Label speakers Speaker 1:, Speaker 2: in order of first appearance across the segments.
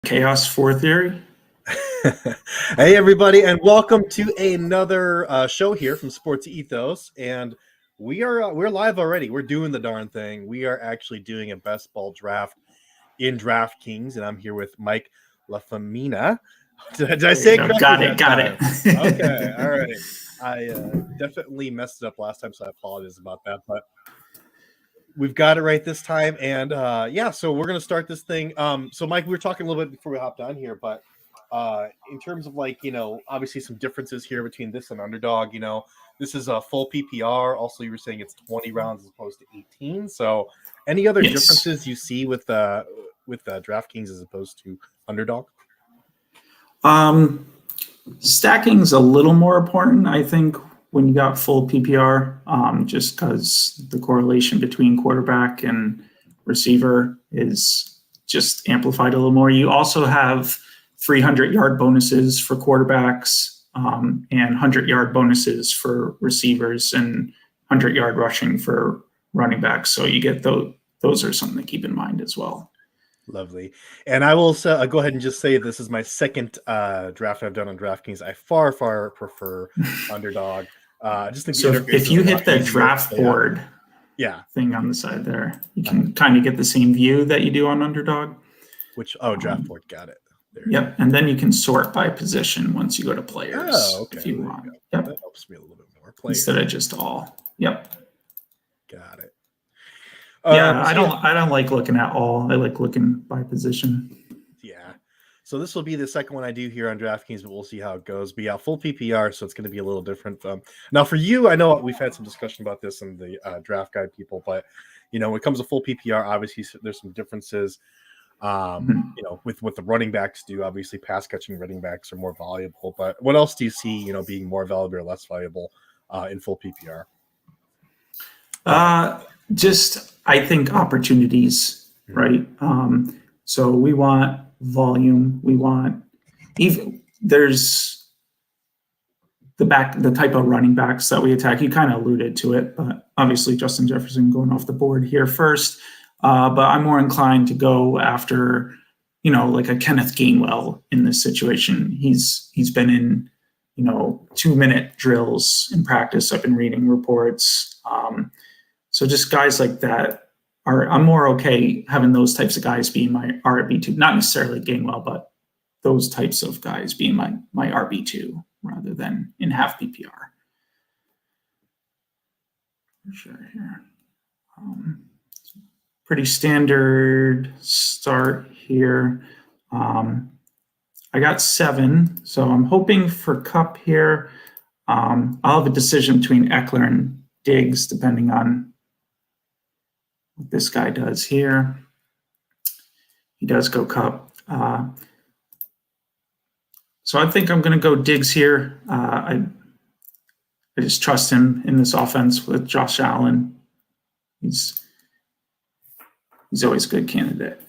Speaker 1: Chaos 4 Theory.
Speaker 2: Hey everybody, and welcome to another show here from Sports Ethos. And we're live already. We're doing the darn thing. We are actually doing a best ball draft in DraftKings, and I'm here with Mike LaFemina. Did I say it correctly?
Speaker 1: Got it.
Speaker 2: Okay, all right. I definitely messed it up last time, so I apologize about that. But we've got it right this time, and so we're gonna start this thing. So Mike, we were talking a little bit before we hopped on here, but in terms of obviously some differences here between this and Underdog. This is a full PPR. Also, you were saying it's 20 rounds as opposed to 18. So, any other differences you see with DraftKings as opposed to Underdog?
Speaker 1: Stacking's a little more important, I think, when you got full PPR, just because the correlation between quarterback and receiver is just amplified a little more. You also have 300-yard bonuses for quarterbacks and 100-yard bonuses for receivers and 100-yard rushing for running backs. So you get those are something to keep in mind as well.
Speaker 2: Lovely. And I will go ahead and just say this is my second draft I've done on DraftKings. I far prefer Underdog. Just
Speaker 1: if you hit the draft board thing on the side there, you can kind of get the same view that you do on Underdog.
Speaker 2: Draft board, got it.
Speaker 1: Yep, and then you can sort by position once you go to players.
Speaker 2: Oh, okay.
Speaker 1: If you want.
Speaker 2: Yep. That helps me a little bit more. Players.
Speaker 1: Instead of just all. Yep.
Speaker 2: Got it.
Speaker 1: I don't like looking at all. I like looking by position.
Speaker 2: Yeah. So this will be the second one I do here on DraftKings, but we'll see how it goes. But yeah, full PPR, so it's going to be a little different. Now for you, I know we've had some discussion about this in the draft guide people, but when it comes to full PPR, obviously there's some differences. With what the running backs do, obviously pass catching running backs are more valuable. But what else do you see, being more valuable or less valuable in full PPR?
Speaker 1: I think opportunities, right? So we want volume. We want there's the type of running backs that we attack. You kind of alluded to it, but obviously Justin Jefferson going off the board here first. But I'm more inclined to go after, like a Kenneth Gainwell in this situation. He's been in, 2-minute drills in practice. I've been reading reports. So just guys like that I'm more okay having those types of guys being my RB2, not necessarily Gainwell, but those types of guys being my RB2 rather than in half PPR. For sure here. Pretty standard start here. I got 7, so I'm hoping for Cup here. I'll have a decision between Eckler and Diggs, depending on what this guy does here. He does go Cup. So I think I'm going to go Diggs here. I just trust him in this offense with Josh Allen. He's always a good candidate.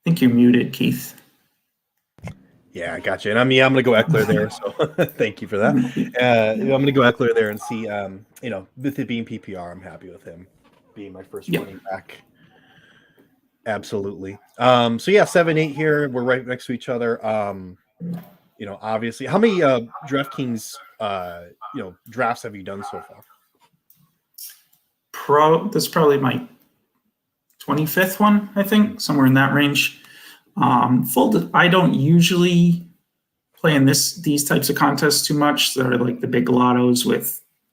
Speaker 1: I think you're muted, Keith.
Speaker 2: Yeah, I got you. And I'm going to go Eckler there. So thank you for that. I'm going to go Eckler there and see, with it being PPR, I'm happy with him being my first running back. Absolutely. 7-8 here. We're right next to each other. Obviously, how many DraftKings drafts have you done so far?
Speaker 1: This is probably my 25th one, I think, somewhere in that range. I don't usually play in these types of contests too much. They're like the big lottos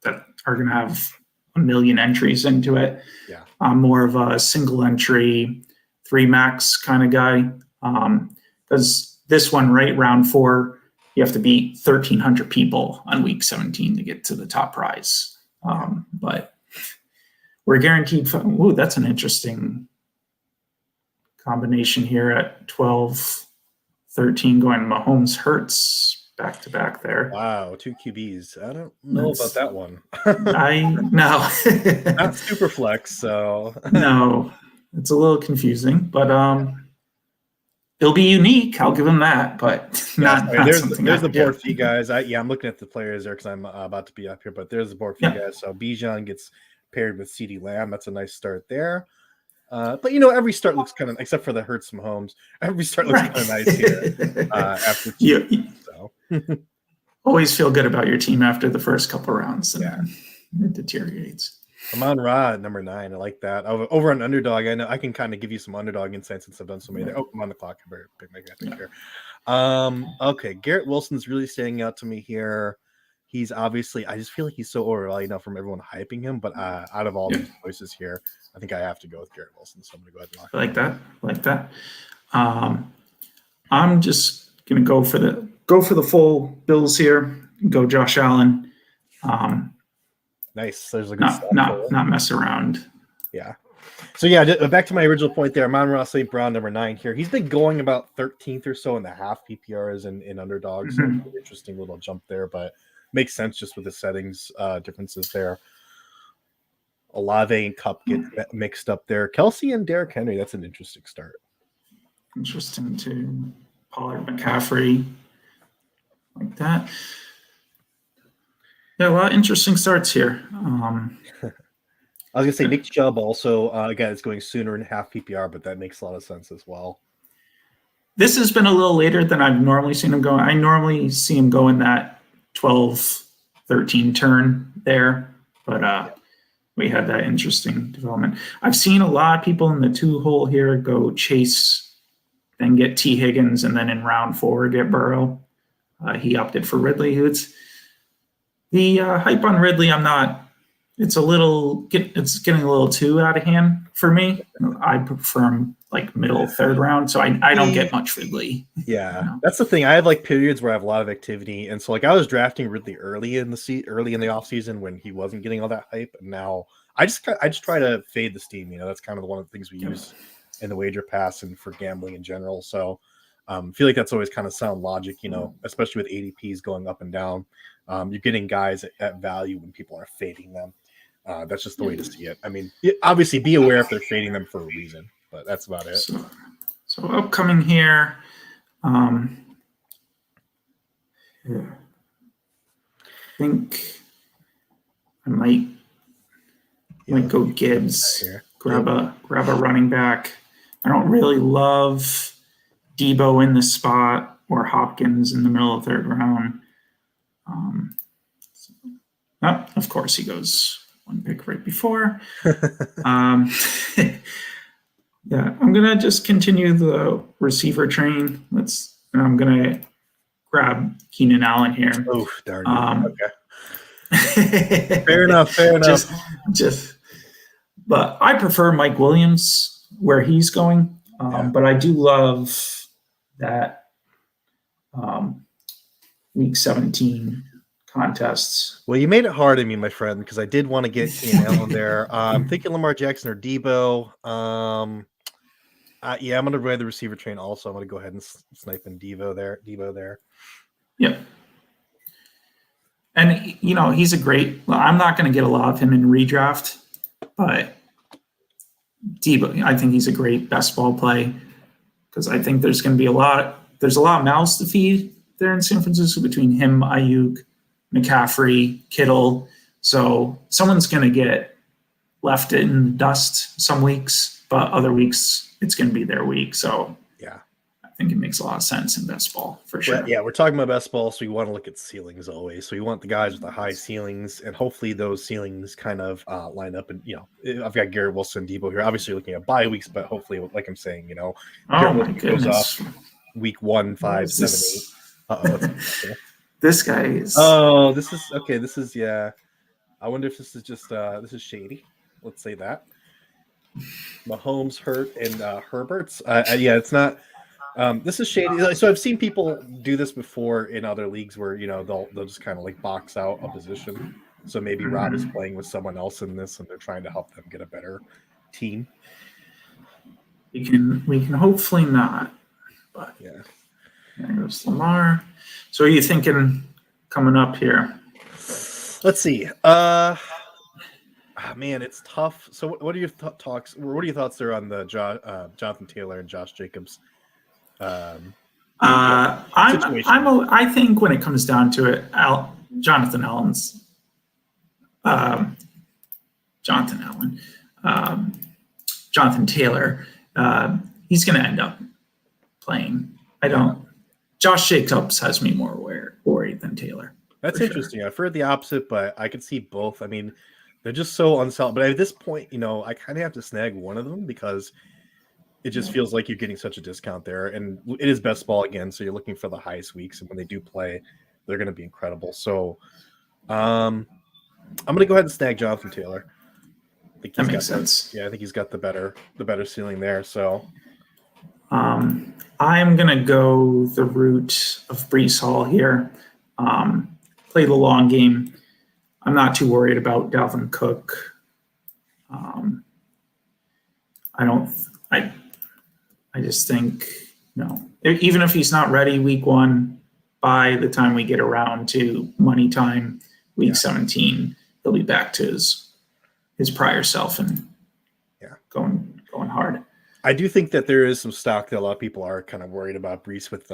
Speaker 1: that are going to have a million entries into it.
Speaker 2: Yeah.
Speaker 1: I'm more of a single entry, 3 max kind of guy. Because this one, right, round 4, you have to beat 1,300 people on week 17 to get to the top prize. But we're guaranteed. That's an interesting combination here at 12, 13 going Mahomes Hurts back to back there.
Speaker 2: Wow, 2 QBs. I don't know about that one.
Speaker 1: No.
Speaker 2: Not super flex, so
Speaker 1: no. It's a little confusing, but it'll be unique. I'll give him that, but
Speaker 2: there's the board for you guys. I'm looking at the players there because I'm about to be up here, but there's the board for you guys. So Bijan gets paired with CeeDee Lamb. That's a nice start there. But every start looks kind of, except for the Hurts Mahomes, every start looks kind of nice here after two. So
Speaker 1: always feel good about your team after the first couple rounds, and then it deteriorates.
Speaker 2: Amon-Ra at number 9. I like that. Over on Underdog, I know I can kind of give you some Underdog insights since I've done so many there. Oh, I'm on the clock. I better pick my guy here. Okay, Garrett Wilson's really standing out to me here. He's obviously, I just feel like he's so overvalued now from everyone hyping him, but out of all these choices here, I think I have to go with Garrett Wilson. So I'm going to go ahead and lock
Speaker 1: I like that. I'm just going to go for the full Bills here. Go Josh Allen.
Speaker 2: Nice. There's a good
Speaker 1: not mess around.
Speaker 2: Yeah. So back to my original point there. Amon-Ra St. Brown, number 9 here. He's been going about 13th or so in the half PPRs in underdogs. So interesting little jump there, but makes sense just with the settings differences there. Olave and Cup get mixed up there. Kelsey and Derrick Henry. That's an interesting start.
Speaker 1: Interesting too. Pollard, McCaffrey, like that. Yeah, a lot of interesting starts here.
Speaker 2: I was going to say Nick Chubb also, again, it's going sooner in half PPR, but that makes a lot of sense as well.
Speaker 1: This has been a little later than I've normally seen him go. I normally see him go in that 12, 13 turn there, but we had that interesting development. I've seen a lot of people in the 2-hole here go Chase, then get T. Higgins, and then in round 4 get Burrow. He opted for Ridley. The hype on Ridley, it's getting a little too out of hand for me. I prefer him like middle 3rd round, so I don't get much Ridley.
Speaker 2: Yeah, that's the thing. I have like periods where I have a lot of activity, and so like I was drafting Ridley early in the off season when he wasn't getting all that hype, and now I just try to fade the steam. That's kind of one of the things we use in the wager pass and for gambling in general. So I feel like that's always kind of sound logic, especially with ADPs going up and down. You're getting guys at value when people are fading them. That's just the way to see it. I mean, obviously be aware if they're fading them for a reason, but that's about it.
Speaker 1: So upcoming here, I think I might go Gibbs, grab a running back. I don't really love Debo in the spot or Hopkins in the middle of 3rd round. Of course, he goes one pick right before. I'm gonna just continue the receiver train. I'm gonna grab Keenan Allen here.
Speaker 2: Oh, darn it. Okay. Fair enough.
Speaker 1: But I prefer Mike Williams where he's going. But I do love that week 17 contests.
Speaker 2: Well, you made it hard on me, my friend, because I did want to get Keenan Allen there. I'm thinking Lamar Jackson or Debo. I'm going to ride the receiver train also. I'm going to go ahead and snipe in Debo there.
Speaker 1: Yep. And, he's I'm not going to get a lot of him in redraft, but Debo, I think he's a great best ball play because I think there's going to be a lot of mouths to feed there in San Francisco between him, Ayuk, McCaffrey, Kittle. So someone's going to get left in the dust some weeks, but other weeks it's going to be their week. So
Speaker 2: yeah,
Speaker 1: I think it makes a lot of sense in best ball for sure.
Speaker 2: Yeah, we're talking about best ball, so we want to look at ceilings always. So you want the guys with the high ceilings, and hopefully those ceilings kind of line up. And I've got Garrett Wilson, Debo here. Obviously looking at bye weeks, but hopefully, like I'm saying,
Speaker 1: oh my goodness,
Speaker 2: goes off week 1, 5, 7, 8.
Speaker 1: This guy is.
Speaker 2: Oh, this is okay. This is I wonder if this is just this is shady. Let's say that. Mahomes, Hurt, and Herbert's. It's not. This is shady. So I've seen people do this before in other leagues where they'll just kind of like box out a position. So maybe Rob is playing with someone else in this, and they're trying to help them get a better team.
Speaker 1: We can hopefully not. But
Speaker 2: yeah.
Speaker 1: There goes Lamar. So are you thinking coming up here?
Speaker 2: Let's see. Man, it's tough. So what are your thoughts? What are your thoughts there on the Jonathan Taylor and Josh Jacobs?
Speaker 1: I think when it comes down to it, Jonathan Allen's Jonathan Taylor. He's going to end up playing. Josh Jacobs has me more worried than Taylor.
Speaker 2: That's interesting. I've heard the opposite, but I could see both. I mean, they're just so unsolid. But at this point, I kind of have to snag one of them because it just feels like you're getting such a discount there. And it is best ball again, so you're looking for the highest weeks. And when they do play, they're going to be incredible. So I'm going to go ahead and snag Jonathan Taylor. I think
Speaker 1: that makes sense.
Speaker 2: I think he's got the better ceiling there. So
Speaker 1: I'm going to go the route of Breece Hall here. Play the long game. I'm not too worried about Dalvin Cook. I just think, even if he's not ready week 1, by the time we get around to money time, week 17, he'll be back to his prior self and going hard.
Speaker 2: I do think that there is some stock that a lot of people are kind of worried about Breece with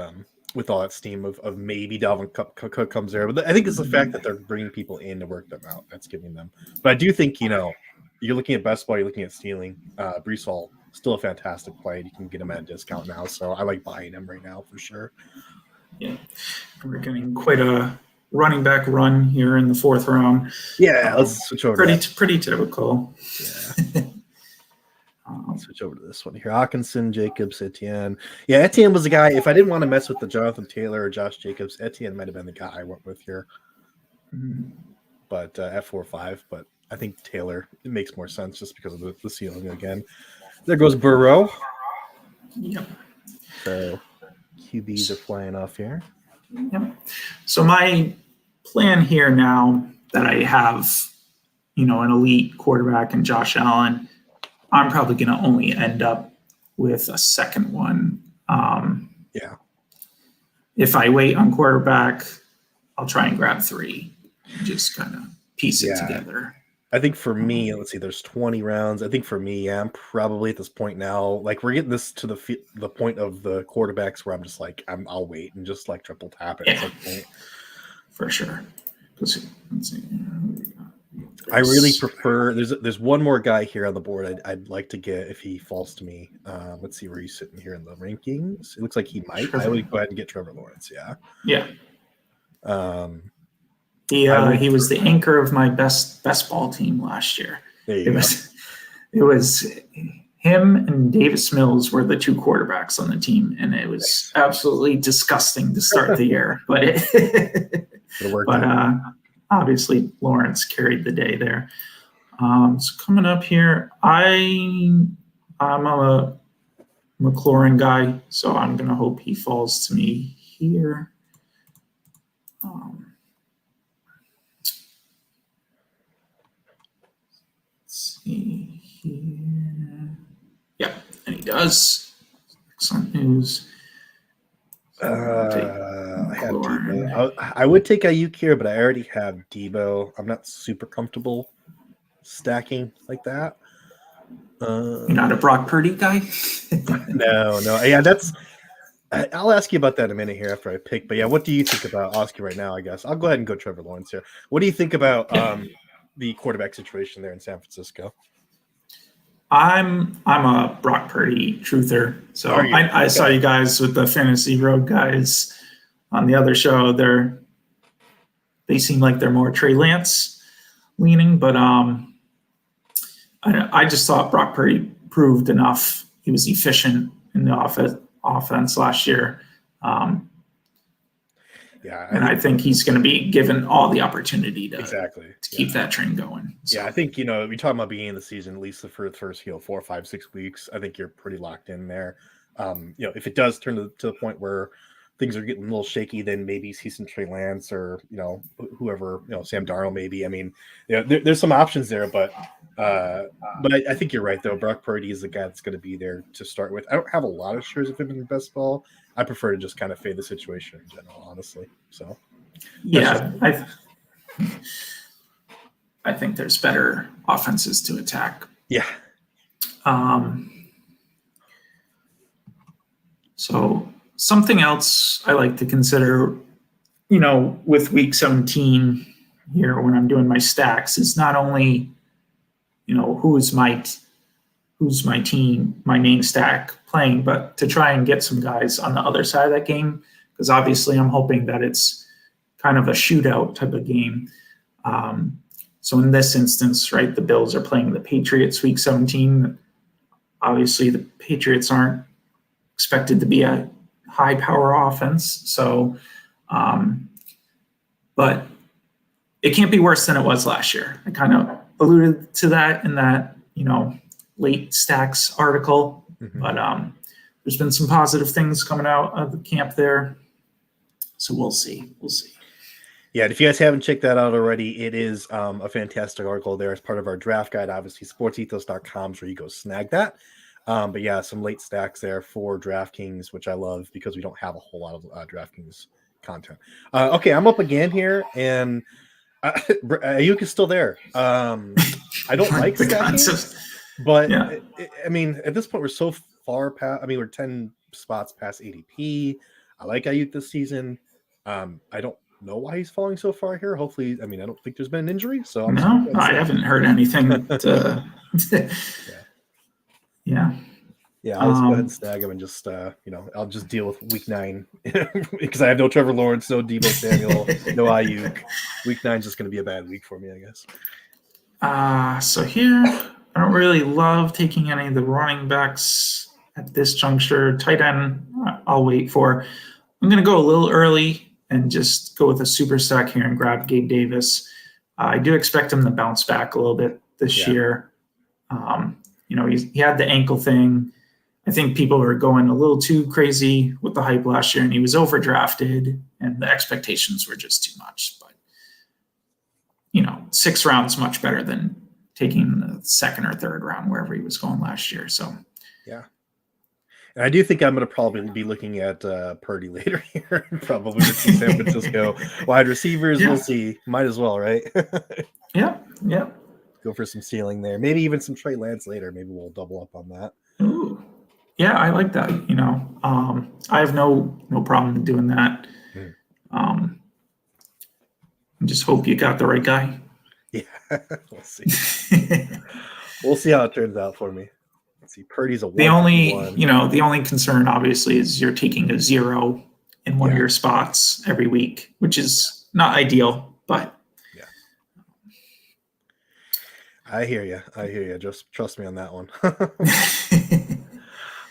Speaker 2: all that steam of maybe Dalvin Cook comes there. But I think it's the fact that they're bringing people in to work them out that's giving them. But I do think, you're looking at best ball, you're looking at stealing. Breece Hall, still a fantastic play. You can get him at a discount now. So I like buying him right now for sure.
Speaker 1: Yeah. We're getting quite a running back run here in the 4th round.
Speaker 2: Yeah, let's switch over.
Speaker 1: Pretty typical.
Speaker 2: Yeah. Let's switch over to this one here. Hawkinson, Jacobs, Etienne. Yeah, Etienne was the guy. If I didn't want to mess with the Jonathan Taylor or Josh Jacobs, Etienne might have been the guy I went with here.
Speaker 1: Mm-hmm.
Speaker 2: But at 4-5, but I think Taylor, it makes more sense just because of the ceiling again. There goes Burrow.
Speaker 1: Yep.
Speaker 2: So QBs are flying off here.
Speaker 1: Yep. So my plan here now that I have, an elite quarterback in Josh Allen, I'm probably going to only end up with a second one. If I wait on quarterback, I'll try and grab 3 and just kind of piece it together.
Speaker 2: I think for me, let's see, there's 20 rounds. I think for me, I'm probably at this point now, like we're getting this to the point of the quarterbacks where I'm just like, I'll wait and just like triple tap it at some point.
Speaker 1: For sure. Let's see.
Speaker 2: I really prefer. There's one more guy here on the board I'd like to get if he falls to me. Let's see where he's sitting here in the rankings. It looks like he might. I would go ahead and get Trevor Lawrence.
Speaker 1: Yeah. He was the anchor of my best ball team last year. It was him and Davis Mills were the 2 quarterbacks on the team, and it was absolutely disgusting to start the year. But obviously Lawrence carried the day there. So coming up here, I'm a McLaurin guy, so I'm going to hope he falls to me here. Let's see here. Yeah, and he does. Excellent news.
Speaker 2: I have Debo. I would take Ayuk here, but I already have Debo. I'm not super comfortable stacking like that.
Speaker 1: You're not a Brock Purdy guy?
Speaker 2: No. Yeah, I'll ask you about that in a minute here after I pick. But yeah, what do you think about Oscar right now? I guess I'll go ahead and go Trevor Lawrence here. What do you think about the quarterback situation there in San Francisco?
Speaker 1: I'm a Brock Purdy truther. So I saw you guys with the Fantasy Road guys on the other show. They seem like they're more Trey Lance leaning, but I just thought Brock Purdy proved enough. He was efficient in the offense last year. I think he's going to be given all the opportunity to keep that train going. So.
Speaker 2: Yeah, I think, we're talking about beginning of the season, at least for the first, 4, 5, 6 weeks, I think you're pretty locked in there. If it does turn to the point where things are getting a little shaky, then maybe see some Trey Lance or, whoever, Sam Darnold maybe. I mean, there's some options there, but I think you're right, though. Brock Purdy is the guy that's going to be there to start with. I don't have a lot of shares of him in best ball. I prefer to just kind of fade the situation in general, honestly. So,
Speaker 1: yeah, I think there's better offenses to attack.
Speaker 2: Yeah.
Speaker 1: So something else I like to consider, with week 17 here when I'm doing my stacks is not only, who's my team, my main stack playing, but to try and get some guys on the other side of that game, because obviously I'm hoping that it's kind of a shootout type of game. So in this instance, right, the Bills are playing the Patriots week 17. Obviously, the Patriots aren't expected to be a high power offense. So, but it can't be worse than it was last year. I kind of alluded to that in that, late stacks article, but there's been some positive things coming out of the camp there. So we'll see.
Speaker 2: Yeah, and if you guys haven't checked that out already, it is a fantastic article there as part of our draft guide. Obviously, sportsethos.com is where you go snag that. But yeah, some late stacks there for DraftKings, which I love because we don't have a whole lot of DraftKings content. Okay, I'm up again here, and Ayuk is still there. I don't like stacking, but yeah. I mean, at this point, we're so far past. I mean, we're 10 spots past ADP. I like Ayuk this season. I don't know why he's falling so far here. Hopefully, I mean, I don't think there's been an injury, so
Speaker 1: I haven't heard anything. Yeah.
Speaker 2: I'll just go ahead and snag him and just I'll just deal with week 9 because I have no Trevor Lawrence, no Deebo Samuel, no Ayuk. Week 9 is just going to be a bad week for me, I guess.
Speaker 1: So here, I don't really love taking any of the running backs at this juncture. Tight end, I'll wait for. I'm going to go a little early and just go with a super stack here and grab Gabe Davis. I do expect him to bounce back a little bit this year. He had the ankle thing. I think people were going a little too crazy with the hype last year, and he was overdrafted, and the expectations were just too much. But, 6th round's much better than taking the 2nd or 3rd round wherever he was going last year. So,
Speaker 2: yeah. And I do think I'm going to probably be looking at Purdy later here, probably with some San Francisco wide receivers. Yeah. We'll see. Might as well, right?
Speaker 1: Yeah.
Speaker 2: Go for some ceiling there. Maybe even some Trey Lance later. Maybe we'll double up on that.
Speaker 1: Ooh. Yeah, I like that. I have no problem doing that. Just hope you got the right guy.
Speaker 2: Yeah, we'll see. We'll see how it turns out for me. Let's see. Purdy's a
Speaker 1: the only concern obviously is you're taking a 0 in one of your spots every week, which is not ideal, but
Speaker 2: I hear you. Just trust me on that one.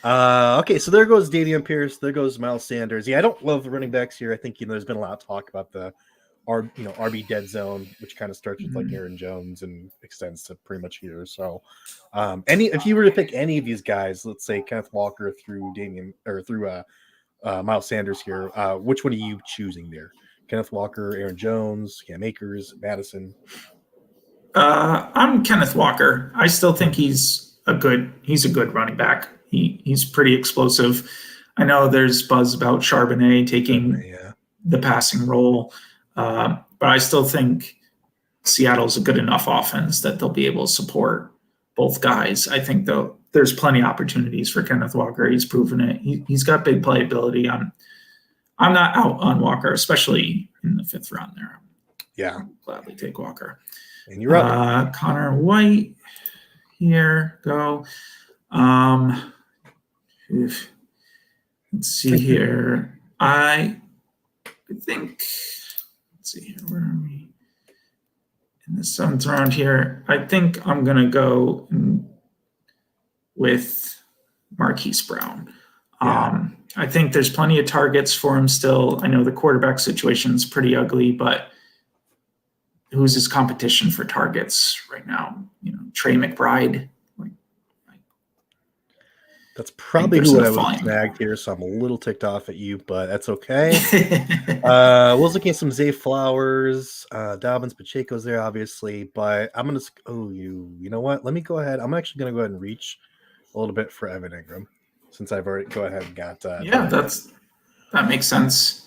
Speaker 2: Okay, so there goes Dameon Pierce. There goes Miles Sanders. Yeah, I don't love the running backs here. I think there's been a lot of talk about the RB dead zone, which kind of starts with like Aaron Jones and extends to pretty much here. So, if you were to pick any of these guys, let's say Kenneth Walker through Miles Sanders here, which one are you choosing there? Kenneth Walker, Aaron Jones, Cam Akers, Madison.
Speaker 1: I'm Kenneth Walker. I still think he's a good running back. He's pretty explosive. I know there's buzz about Charbonnet taking the passing role, but I still think Seattle's a good enough offense that they'll be able to support both guys. I think though there's plenty of opportunities for Kenneth Walker. He's proven it. He's got big playability. I'm not out on Walker, especially in the 5th round there.
Speaker 2: Yeah,
Speaker 1: I'll gladly take Walker.
Speaker 2: And you're up.
Speaker 1: Connor White. Here go. Let's see here. I think. Let's see here. Where are we? In the 7th round here. I think I'm gonna go with Marquise Brown. I think there's plenty of targets for him still. I know the quarterback situation is pretty ugly, but who's his competition for targets right now? Trey McBride.
Speaker 2: That's probably who I would have snagged here, so I'm a little ticked off at you, but that's okay. We're looking at some Zay Flowers, Dobbins, Pacheco's there, obviously, but I'm going to – you know what? Let me go ahead. I'm actually going to go ahead and reach a little bit for Evan Ingram since I've already go ahead and got
Speaker 1: that makes sense.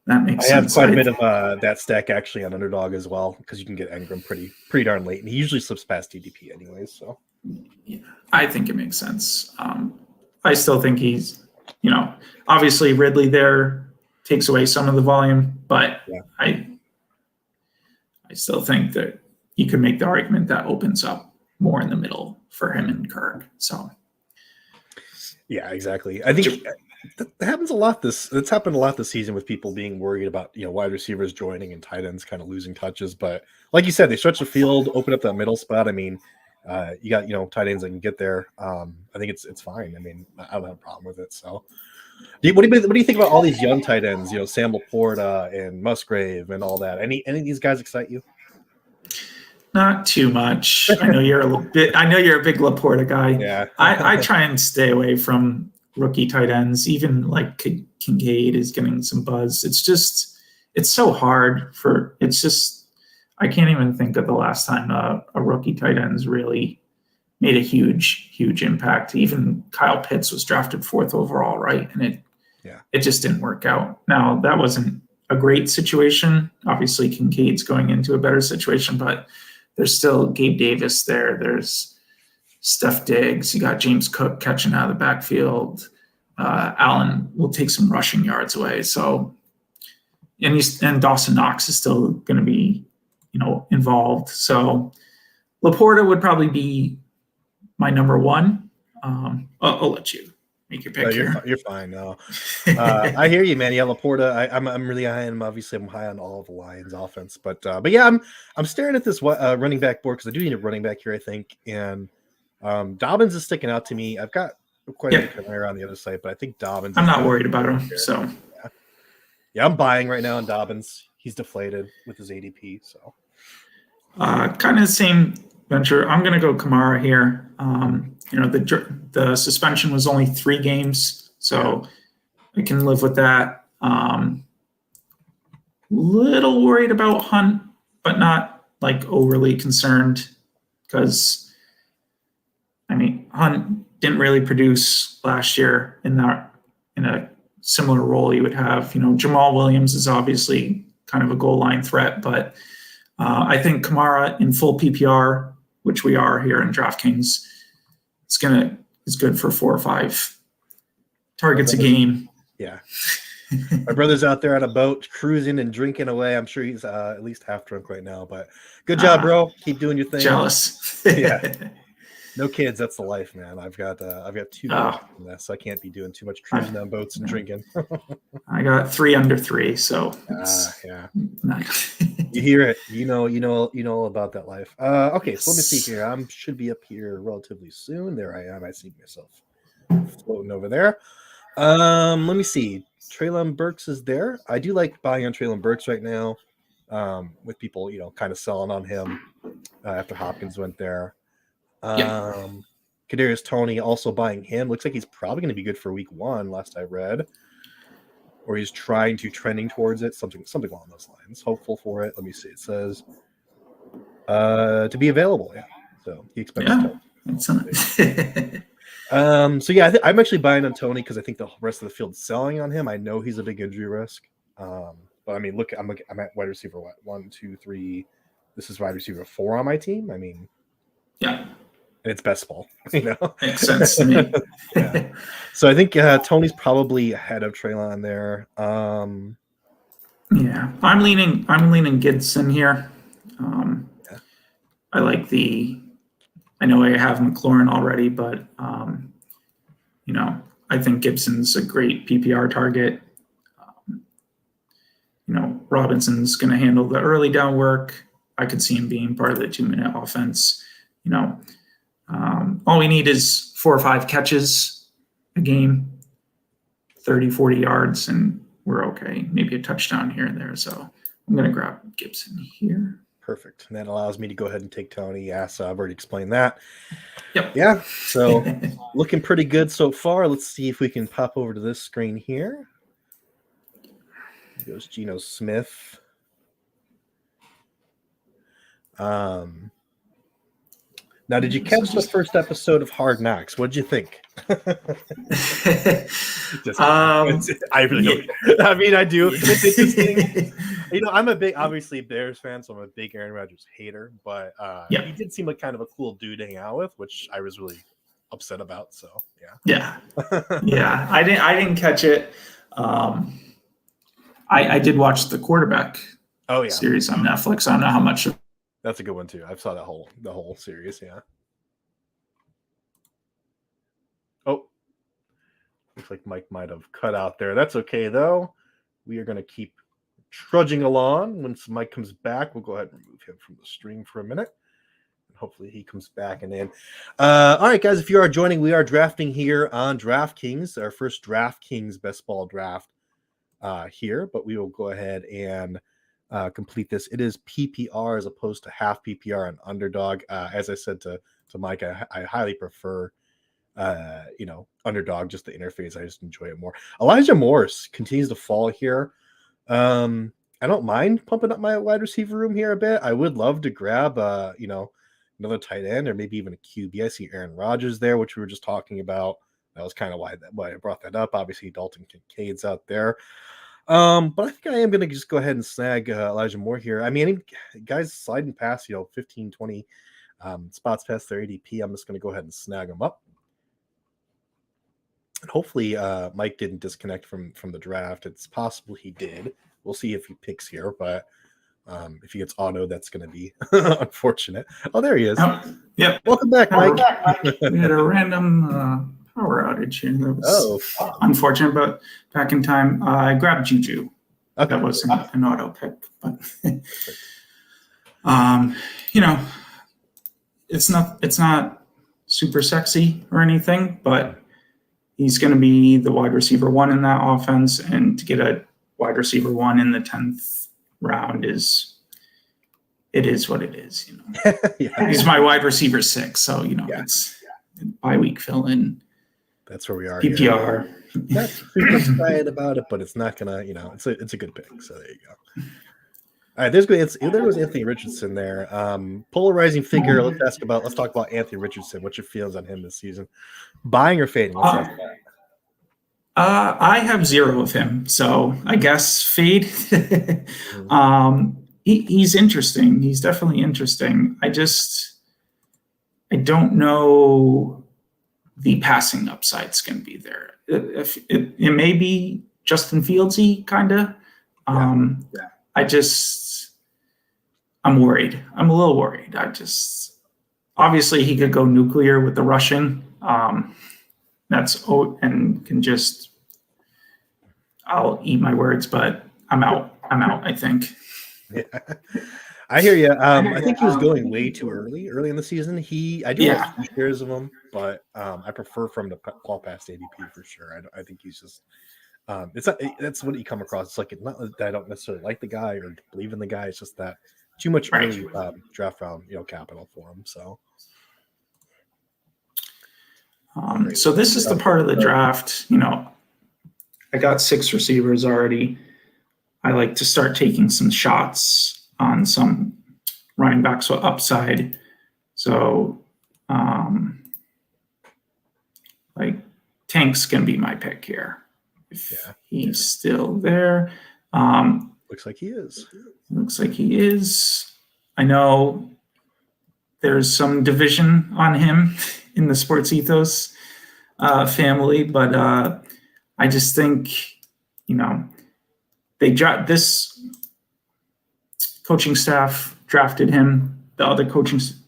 Speaker 2: I have quite a bit of that stack actually on Underdog as well because you can get Ingram pretty darn late, and he usually slips past DDP anyways. So,
Speaker 1: yeah, I think it makes sense. I still think he's, obviously Ridley there takes away some of the volume, but I still think that you could make the argument that opens up more in the middle for him and Kirk. So,
Speaker 2: yeah, exactly. I think that happens a lot. It's happened a lot this season with people being worried about wide receivers joining and tight ends kind of losing touches. But like you said, they stretch the field, open up that middle spot. I mean, you got tight ends that can get there. I think it's fine. I mean, I don't have a problem with it. So, what do you think about all these young tight ends? Sam Laporta and Musgrave and all that. Any of these guys excite you?
Speaker 1: not too much. I know you're a big Laporta guy.
Speaker 2: Yeah.
Speaker 1: I try and stay away from rookie tight ends. Even like Kincaid is getting some buzz. It's so hard I can't even think of the last time a rookie tight end's really made a huge impact. Even Kyle Pitts was drafted 4th overall, right? And it just didn't work out. Now, that wasn't a great situation. Obviously, Kincaid's going into a better situation, but there's still Gabe Davis there. There's Steph Diggs. You got James Cook catching out of the backfield. Allen will take some rushing yards away. So, and Dawson Knox is still going to be, involved. So, Laporta would probably be my number one. I'll let you make your pick here.
Speaker 2: You're fine. No, I hear you, man. Yeah, Laporta. I'm really high on him. Obviously, I'm high on all of the Lions' offense, but yeah, I'm staring at this running back board because I do need a running back here, I think. And Dobbins is sticking out to me. I've got quite a bit of on the other side, but I think Dobbins.
Speaker 1: I'm not worried about him. So
Speaker 2: yeah, I'm buying right now on Dobbins. He's deflated with his ADP. So
Speaker 1: kind of the same venture. I'm going to go Kamara here. The suspension was only 3 games, so I can live with that. Little worried about Hunt, but not like overly concerned because, Hunt didn't really produce last year in a similar role you would have. Jamal Williams is obviously kind of a goal line threat, but I think Kamara in full PPR, which we are here in DraftKings, is good for 4 or 5 targets a game.
Speaker 2: Yeah. My brother's out there on a boat cruising and drinking away. I'm sure he's at least half drunk right now, but good job, bro. Keep doing your thing.
Speaker 1: Jealous.
Speaker 2: Yeah. No kids. That's the life, man. I've got 2 kids from this, so I can't be doing too much cruising on boats and drinking.
Speaker 1: I got 3 under 3, so
Speaker 2: yeah.
Speaker 1: Nice.
Speaker 2: You hear it. You know about that life. Okay, so let me see here. I should be up here relatively soon. There I am. I see myself floating over there. Let me see. Treylon Burks is there. I do like buying on Treylon Burks right now. With people, kind of selling on him after Hopkins went there. Kadarius Toney also buying him. Looks like he's probably going to be good for week 1, last I read. Or he's trending towards it, something along those lines. Hopeful for it. Let me see. It says to be available. Yeah. So he expects
Speaker 1: to.
Speaker 2: So yeah, I'm actually buying on Toney because I think the rest of the field's selling on him. I know he's a big injury risk. But I mean, look, I'm at wide receiver. What? 1, 2, 3. This is wide receiver 4 on my team. I mean,
Speaker 1: yeah.
Speaker 2: And it's best ball,
Speaker 1: Makes sense to me.
Speaker 2: Yeah. So I think Toney's probably ahead of Treylon there.
Speaker 1: Yeah, I'm leaning Gibson here. I like I know I have McLaurin already, but I think Gibson's a great PPR target. Robinson's going to handle the early down work. I could see him being part of the 2-minute offense. All we need is 4 or 5 catches a game, 30, 40 yards, and we're okay. Maybe a touchdown here and there. So I'm going to grab Gibson here.
Speaker 2: Perfect. And that allows me to go ahead and take Toney. Yeah, so I've already explained that.
Speaker 1: Yep.
Speaker 2: Yeah, so looking pretty good so far. Let's see if we can pop over to this screen here. There goes Geno Smith. Now, did you catch the first episode of Hard Knocks? What did you think? I really don't. I mean, I do. It's interesting. I'm a big, obviously, Bears fan, so I'm a big Aaron Rodgers hater. But he did seem like kind of a cool dude to hang out with, which I was really upset about. So
Speaker 1: yeah. I didn't catch it. I did watch the quarterback series on Netflix. I don't know how much of
Speaker 2: That's a good one too. I saw the whole series. Yeah. Oh, looks like Mike might have cut out there. That's okay though. We are going to keep trudging along. Once Mike comes back, we'll go ahead and remove him from the stream for a minute. Hopefully he comes back and in. All right, guys, if you are joining, we are drafting here on DraftKings, our first DraftKings best ball draft here, but we will go ahead and complete this. It is PPR as opposed to half PPR and underdog. As I said to Mike, I highly prefer underdog, just the interface. I just enjoy it more. Elijah Morris continues to fall here. I don't mind pumping up my wide receiver room here a bit. I would love to grab another tight end or maybe even a QB. I see Aaron Rodgers there, which we were just talking about. That was kind of why I brought that up. Obviously, Dalton Kincaid's out there. But I think I am going to just go ahead and snag Elijah Moore here. I mean, guys sliding past, 15, 20 spots past their ADP. I'm just going to go ahead and snag them up. And hopefully Mike didn't disconnect from the draft. It's possible he did. We'll see if he picks here, but if he gets auto, that's going to be unfortunate. Oh, there he is.
Speaker 1: Oh, yep.
Speaker 2: Welcome back, Mike.
Speaker 1: We had a random power outage here. That was unfortunate, but back in time. I grabbed Juju. Okay. That was an auto pick, but it's not super sexy or anything, but he's going to be the wide receiver one in that offense, and to get a wide receiver one in the 10th round is what it is. Yeah. He's my wide receiver 6, so it's bye week fill in.
Speaker 2: That's where we are.
Speaker 1: PPR.
Speaker 2: Not super excited about it, but it's not gonna. It's a good pick. So there you go. All right, there was Anthony Richardson there. Polarizing figure. Let's talk about Anthony Richardson. What's your feelings on him this season? Buying or fading?
Speaker 1: I have 0 of him, so I guess fade. He's interesting. He's definitely interesting. I don't know the passing upside's going to be there. It may be Justin Fieldsy kind of. I'm worried. I'm a little worried. Obviously he could go nuclear with the rushing. I'll eat my words, but I'm out, I think.
Speaker 2: Yeah. I hear you. I think he was going way too early in the season. I do have 2 shares of him, but I prefer for him to fall past ADP for sure. I think he's just that's what you come across. It's like, it's not that I don't necessarily like the guy or believe in the guy. It's just that too much early draft round, capital for him. So.
Speaker 1: So this is the part of the draft, I got 6 receivers already. I like to start taking some shots on some running backs with upside. So, Tank's going to be my pick here. If he's still there.
Speaker 2: Looks like he is.
Speaker 1: I know there's some division on him in the Sports Ethos family, but I just think, this coaching staff drafted him.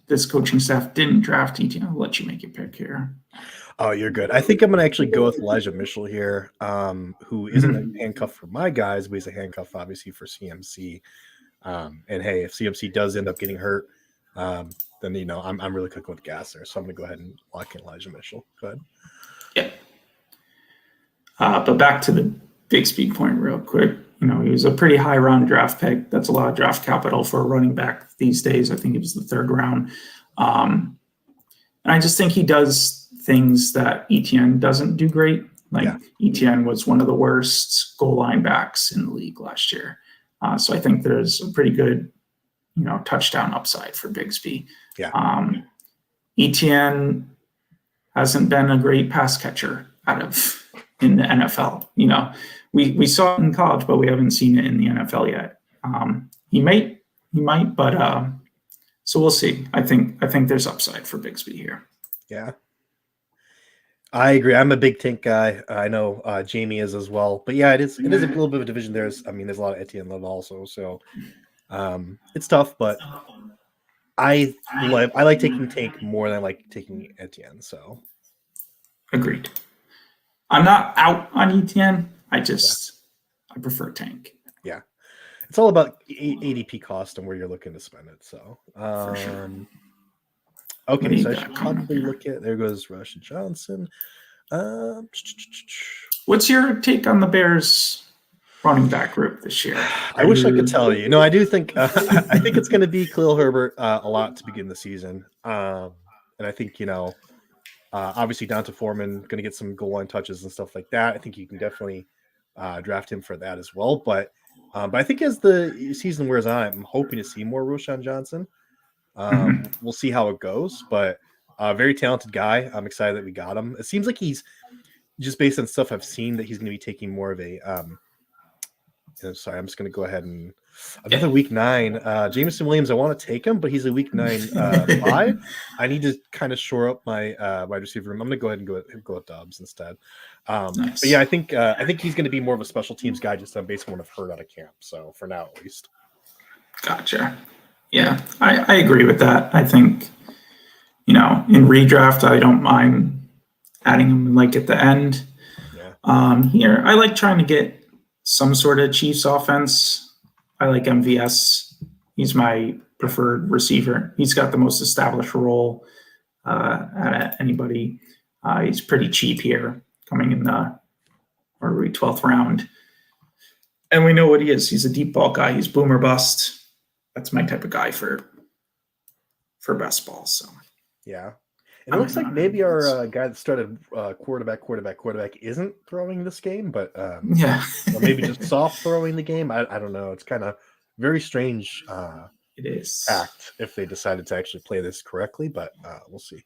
Speaker 1: This coaching staff didn't draft Etienne. I'll let you make your pick here.
Speaker 2: Oh, you're good. I think I'm going to actually go with Elijah Mitchell here, who isn't a handcuff for my guys, but he's a handcuff, obviously, for CMC. And hey, if CMC does end up getting hurt, then, I'm really cooking with gas there. So I'm going to go ahead and lock in Elijah Mitchell. Go ahead.
Speaker 1: Yeah. But back to the Bigsby point real quick. He was a pretty high round draft pick. That's a lot of draft capital for a running back these days. I think it was the 3rd round. And I just think he does things that Etienne doesn't do great. Etienne was one of the worst goal line backs in the league last year. So I think there's a pretty good, touchdown upside for Bigsby.
Speaker 2: Yeah.
Speaker 1: Etienne hasn't been a great pass catcher in the NFL. We saw it in college, but we haven't seen it in the NFL yet. He might, but so we'll see. I think there's upside for Bigsby here.
Speaker 2: Yeah. I agree. I'm a big Tank guy. I know Jamie is as well. But yeah, it is a little bit of a division. There's a lot of Etienne love also. So it's tough, but I like taking Tank more than I like taking Etienne. So
Speaker 1: Agreed. I'm not out on ETN. I prefer Tank.
Speaker 2: Yeah, it's all about ADP cost and where you're looking to spend it. So
Speaker 1: For sure.
Speaker 2: okay, so I should probably look at. There goes Rush Johnson.
Speaker 1: What's your take on the Bears running back group this year?
Speaker 2: I wish I could tell you. No, I do think I think it's going to be Khalil Herbert a lot to begin the season, and I think obviously Donta Foreman going to get some goal line touches and stuff like that. I think you can definitely draft him for that as well. But I think as the season wears on, I'm hoping to see more Roshan Johnson. We'll see how it goes, but very talented guy. I'm excited that we got him. It seems like he's just based on stuff I've seen that he's going to be taking more of a. Sorry, I'm just going to go ahead and another week 9. Jameson Williams, I want to take him, but he's a week 9 buy. I need to kind of shore up my wide receiver room. I'm going to go ahead and go with Dobbs instead.
Speaker 1: Nice.
Speaker 2: But yeah, I think he's going to be more of a special teams guy just based on what I've heard out of camp. So for now, at least.
Speaker 1: Gotcha. Yeah, I agree with that. I think, in redraft, I don't mind adding him like at the end.
Speaker 2: Yeah.
Speaker 1: Here, I like trying to get some sort of Chiefs offense. I like MVS. He's my preferred receiver. He's got the most established role out of anybody. He's pretty cheap here, coming in the 12th round. And we know what he is. He's a deep ball guy. He's boom or bust. That's my type of guy for best ball. So
Speaker 2: yeah. And it looks like maybe our guy that started quarterback isn't throwing this game, but
Speaker 1: yeah,
Speaker 2: or maybe just soft throwing the game. I don't know. It's kind of very strange.
Speaker 1: It is
Speaker 2: act if they decided to actually play this correctly, but we'll see.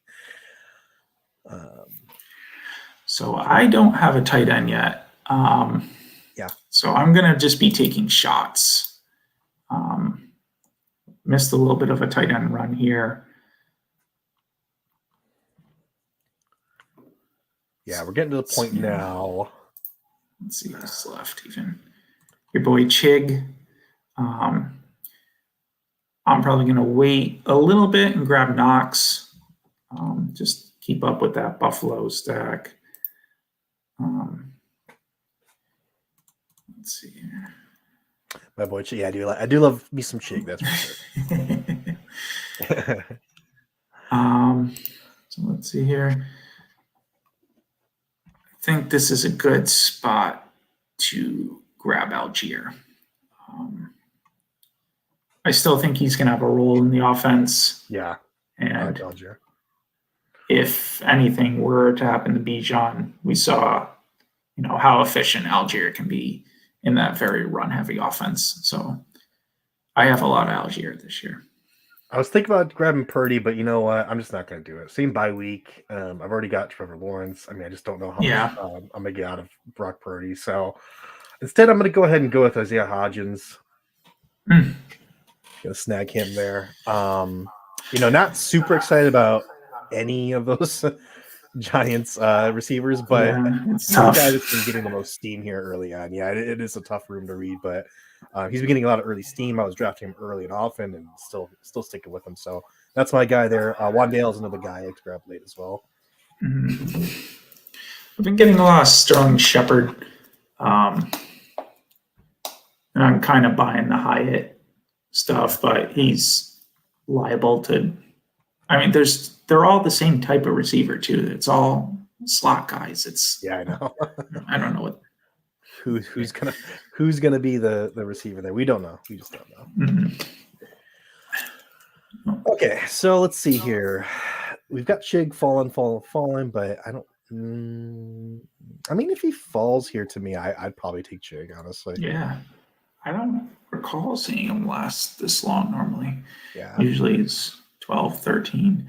Speaker 1: So I don't have a tight end yet.
Speaker 2: Yeah.
Speaker 1: So I'm gonna just be taking shots. Missed a little bit of a tight end run here.
Speaker 2: Yeah, we're getting to the point now.
Speaker 1: Let's see who's left even. Your boy Chig. I'm probably going to wait a little bit and grab Knox. Just keep up with that Buffalo stack. Let's see here.
Speaker 2: My boy Chig. Yeah, I do love me some Chig, that's for sure.
Speaker 1: So let's see here. I think this is a good spot to grab Algier. I still think he's going to have a role in the offense.
Speaker 2: Yeah.
Speaker 1: And
Speaker 2: Algier.
Speaker 1: If anything were to happen to Bijan, we saw, how efficient Algier can be in that very run-heavy offense. So I have a lot of Algier this year.
Speaker 2: I was thinking about grabbing Purdy, but you know what? I'm just not going to do it. Same bye week. I've already got Trevor Lawrence. I mean, I just don't know how much I'm going to get out of Brock Purdy. So instead, I'm going to go ahead and go with Isaiah Hodgins. Going to snag him there. Not super excited about any of those Giants receivers, but
Speaker 1: it's
Speaker 2: the
Speaker 1: tough.
Speaker 2: guy that's been getting the most steam here early on. Yeah, it is a tough room to read, but he's been getting a lot of early steam. I was drafting him early and often, and still sticking with him. So that's my guy there. Wandale is another guy I like to grab late as well.
Speaker 1: Mm-hmm. I've been getting a lot of Sterling Shepard, and I'm kind of buying the Hyatt stuff, but he's liable to. I mean, they're all the same type of receiver too. It's all slot guys.
Speaker 2: I know.
Speaker 1: I don't know what.
Speaker 2: Who's gonna be the receiver there? We don't know. We just don't know.
Speaker 1: Mm-hmm.
Speaker 2: Okay, so let's see here. We've got Chig falling, but I don't. I mean, if he falls here to me, I'd probably take Chig, honestly.
Speaker 1: Yeah, I don't recall seeing him last this long. Normally,
Speaker 2: yeah,
Speaker 1: usually it's 12, 13.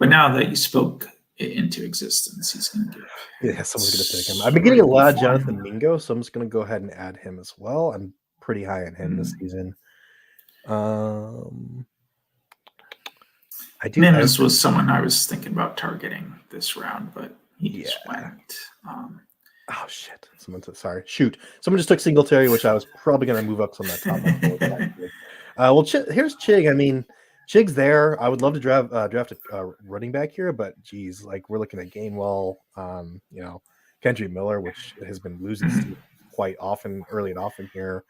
Speaker 1: But now that you spoke it into existence, he's going to get.
Speaker 2: Yeah, someone's going to pick him. I've been getting a lot of Jonathan Mingo, so I'm just going to go ahead and add him as well. I'm pretty high on him this season.
Speaker 1: Mims was someone I was thinking about targeting this round, but he just went.
Speaker 2: Oh shit! Someone just took Singletary, which I was probably going to move up to my top. Well, here's Chig. I mean, Chig's there. I would love to draft a running back here, but geez, like we're looking at Gainwell, Kendrick Miller, which has been losing steam quite often, early and often here.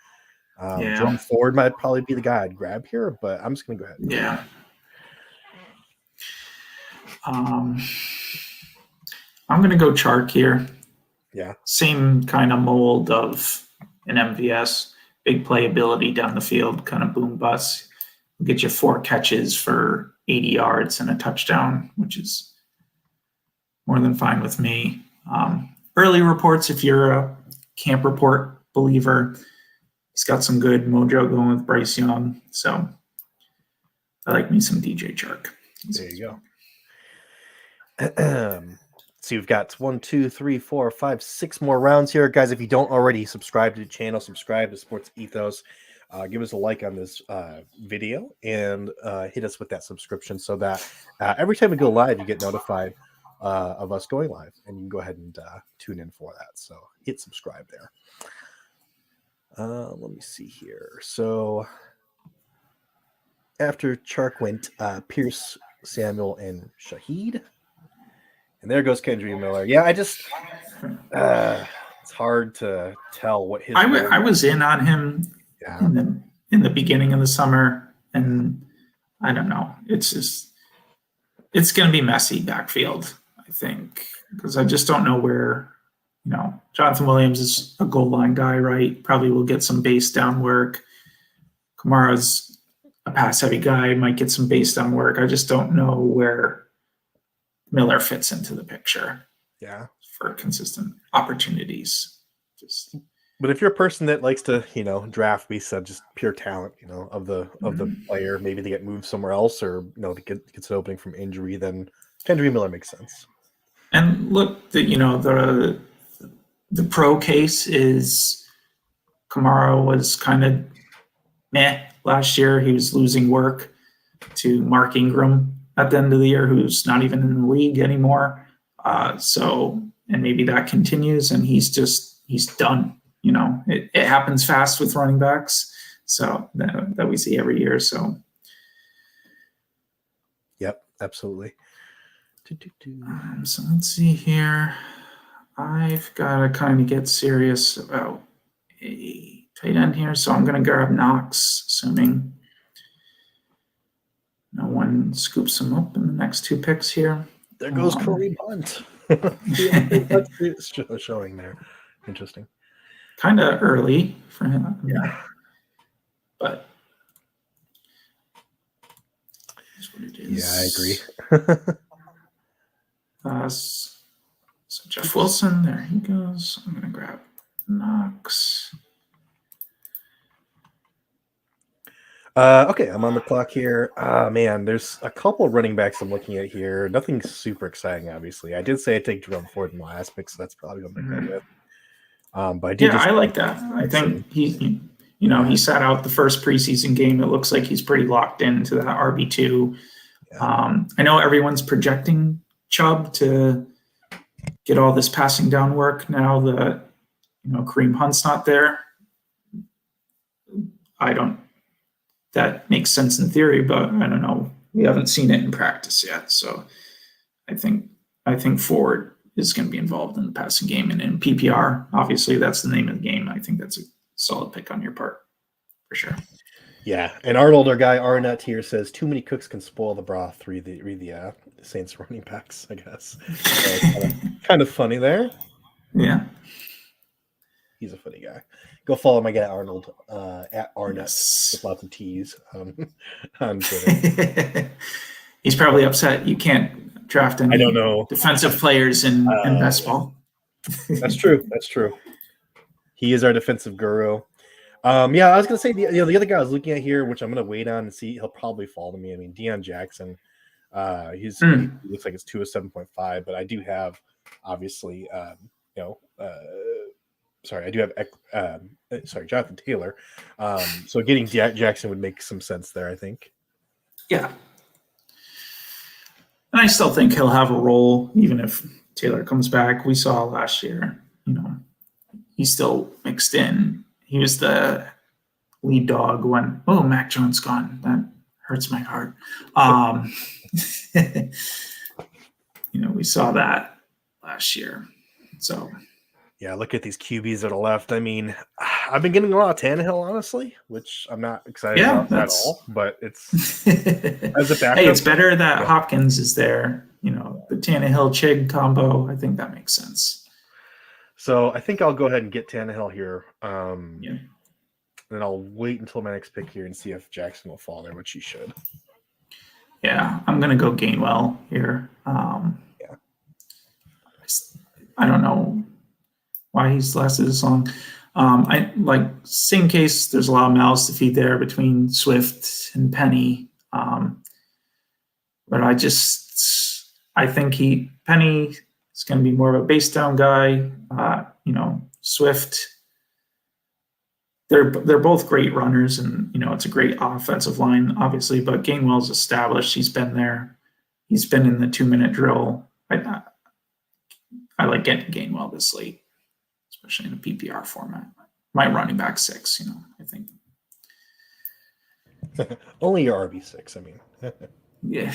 Speaker 1: Yeah.
Speaker 2: Jerome Ford might probably be the guy I'd grab here, but I'm just gonna go ahead.
Speaker 1: Yeah. I'm gonna go Chark here.
Speaker 2: Yeah.
Speaker 1: Same kind of mold of an MVS, big playability down the field, kind of boom bust. Get you 4 catches for 80 yards and a touchdown, which is more than fine with me. Early reports, if you're a camp report believer, he's got some good mojo going with Bryce Young. So I like me some DJ Chark.
Speaker 2: There you go. So you've got 1, 2, 3, 4, 5, 6 more rounds here. Guys, if you don't already subscribe to the channel, subscribe to Sports Ethos. Give us a like on this video and hit us with that subscription so that every time we go live, you get notified of us going live, and you can go ahead and tune in for that. So hit subscribe there. Let me see here. So after Chark went Pierce, Samuel, and Shaheed. And there goes Kendrick Miller. Yeah, I just it's hard to tell what his.
Speaker 1: I was in on him in the beginning of the summer, and I don't know. It's going to be messy backfield, I think, because I just don't know where. Jonathan Williams is a goal line guy, right? Probably will get some base down work. Kamara's a pass heavy guy, might get some base down work. I just don't know where Miller fits into the picture.
Speaker 2: Yeah,
Speaker 1: for consistent opportunities.
Speaker 2: But if you're a person that likes to, draft based on just pure talent, of the player, maybe they get moved somewhere else, or gets an opening from injury, then Kendrick Miller makes sense.
Speaker 1: And look, the pro case is Kamara was kind of meh last year. He was losing work to Mark Ingram at the end of the year, who's not even in the league anymore. And maybe that continues, and he's done. It happens fast with running backs, so that we see every year. So,
Speaker 2: yep, absolutely.
Speaker 1: So let's see here. I've got to kind of get serious about a tight end here, so I'm going to grab Knox, assuming no one scoops him up in the next 2 picks here.
Speaker 2: There goes Kareem Hunt. That's showing there. Interesting.
Speaker 1: Kind of early for him.
Speaker 2: Yeah.
Speaker 1: But here's what it is.
Speaker 2: Yeah, I agree.
Speaker 1: So Jeff Wilson, there he goes. I'm going to grab Knox.
Speaker 2: Okay, I'm on the clock here. Man, there's a couple of running backs I'm looking at here. Nothing super exciting, obviously. I did say I'd take Jerome Ford in the last pick, so that's probably what I'm going with. But I did.
Speaker 1: Yeah, I like that. I think he sat out the first preseason game. It looks like he's pretty locked into that RB2. Yeah. I know everyone's projecting Chubb to get all this passing down work now that Kareem Hunt's not there. That makes sense in theory, but I don't know. We haven't seen it in practice yet. So I think Ford is going to be involved in the passing game, and in PPR, obviously that's the name of the game. I think that's a solid pick on your part for sure.
Speaker 2: Yeah. And Arnold, our guy Arnett here, says too many cooks can spoil the broth. Read the Saints running backs, I guess. Kind of funny there.
Speaker 1: Yeah.
Speaker 2: He's a funny guy. Go follow my guy Arnold at Arnett with lots of T's on Twitter.
Speaker 1: He's probably upset you can't draft any defensive players in best ball.
Speaker 2: That's true. That's true. He is our defensive guru. I was going to say the other guy I was looking at here, which I'm going to wait on and see. He'll probably fall to me. I mean, Deion Jackson. He looks like it's 2 of 7.5, but I do have obviously I do have Jonathan Taylor. So getting Jackson would make some sense there, I think.
Speaker 1: Yeah. And I still think he'll have a role, even if Taylor comes back. We saw last year, he still mixed in. He was the lead dog when, Mac Jones gone. That hurts my heart. We saw that last year. So
Speaker 2: yeah, look at these QBs that are left. I mean, I've been getting a lot of Tannehill, honestly, which I'm not excited about at all. But it's as a backup.
Speaker 1: Hey, it's better that Hopkins is there. The Tannehill Chig combo. I think that makes sense.
Speaker 2: So I think I'll go ahead and get Tannehill here.
Speaker 1: Yeah.
Speaker 2: And I'll wait until my next pick here and see if Jackson will fall there, which he should.
Speaker 1: Yeah, I'm gonna go Gainwell here.
Speaker 2: Yeah.
Speaker 1: I don't know why he's lasted this long. I like same case. There's a lot of mouths to feed there between Swift and Penny. But I think Penny is going to be more of a base down guy. Swift. They're both great runners, and it's a great offensive line, obviously. But Gainwell's established; he's been there. He's been in the 2-minute drill. I like getting Gainwell this late, especially in a PPR format. My running back 6, I think.
Speaker 2: Only your RB6, I mean.
Speaker 1: Yeah.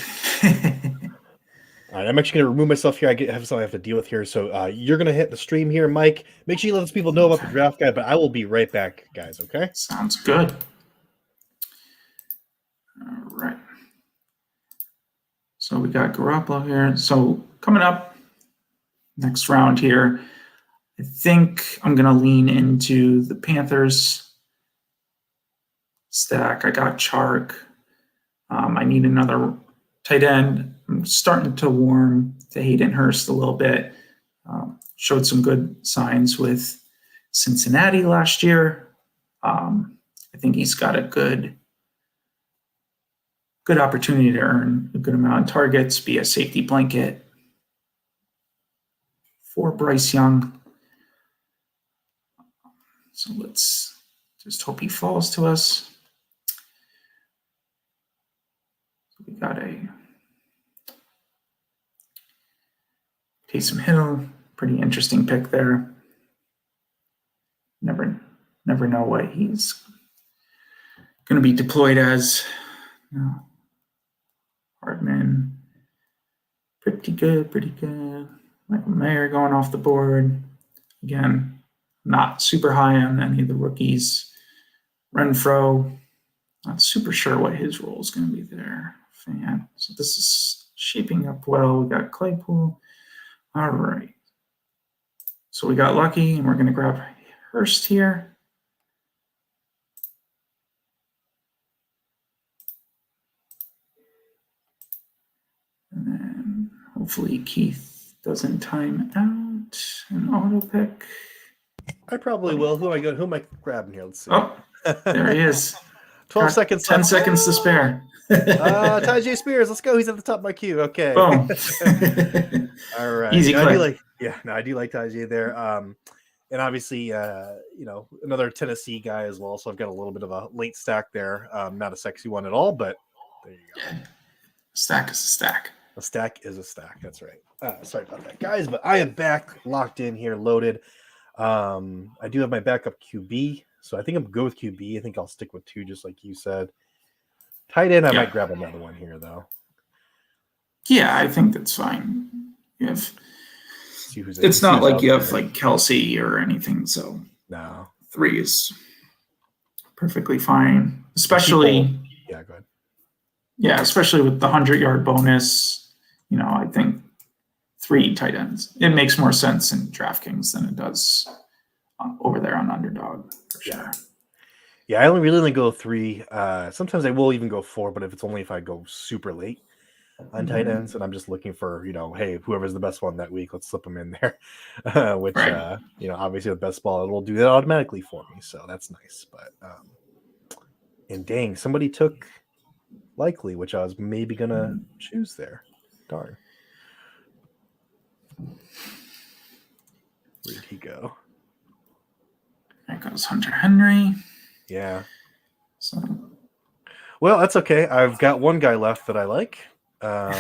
Speaker 2: All right, I'm actually going to remove myself here. I have something I have to deal with here. So you're going to hit the stream here, Mike. Make sure you let those people know about the draft guide, but I will be right back, guys, okay?
Speaker 1: Sounds good. All right. So we got Garoppolo here. So coming up next round here, I think I'm going to lean into the Panthers stack. I got Chark. I need another tight end. I'm starting to warm to Hayden Hurst a little bit. Showed some good signs with Cincinnati last year. I think he's got a good opportunity to earn a good amount of targets, be a safety blanket for Bryce Young. So let's just hope he falls to us. We got a Taysom Hill, pretty interesting pick there. Never know what he's going to be deployed as. No. Hardman, pretty good. Michael Mayer going off the board. Again, not super high on any of the rookies. Renfro, not super sure what his role is going to be there. So this is shaping up well. We got Claypool. All right. So we got lucky, and we're going to grab Hurst here. And then hopefully Keith doesn't time out an auto pick.
Speaker 2: I probably will. Who am I grabbing here? Let's see.
Speaker 1: Oh, there he is.
Speaker 2: 12 seconds.
Speaker 1: 10 seconds to spare.
Speaker 2: Tajay Spears, let's go. He's at the top of my queue. Okay.
Speaker 1: Boom.
Speaker 2: All right.
Speaker 1: Easy
Speaker 2: I
Speaker 1: click.
Speaker 2: do like Tajay there. And obviously, another Tennessee guy as well. So I've got a little bit of a late stack there. Not a sexy one at all, but there you go.
Speaker 1: Stack is a stack.
Speaker 2: A stack is a stack. That's right. Sorry about that, guys, but I am back, locked in here, loaded. I do have my backup QB, so I think I'm good with QB. I think I'll stick with 2, just like you said. Tight end, I might grab another one here, though.
Speaker 1: Yeah, I think that's fine. It's not like you have like Kelsey or anything, so
Speaker 2: no,
Speaker 1: 3 is perfectly fine. Especially,
Speaker 2: go ahead.
Speaker 1: Yeah, especially with the 100-yard bonus. I think 3 tight ends. It makes more sense in DraftKings than it does over there on Underdog for sure.
Speaker 2: Yeah, I only go 3. Sometimes I will even go 4, but if I go super late on tight ends and I'm just looking for, hey, whoever's the best one that week, let's slip them in there. Which,
Speaker 1: right.
Speaker 2: Obviously the best ball, it will do that automatically for me. So that's nice. But, and dang, somebody took Likely, which I was maybe going to choose there. Darn. Where'd he go?
Speaker 1: There goes Hunter Henry.
Speaker 2: Yeah.
Speaker 1: So.
Speaker 2: Well, that's okay. I've got one guy left that I like. Well,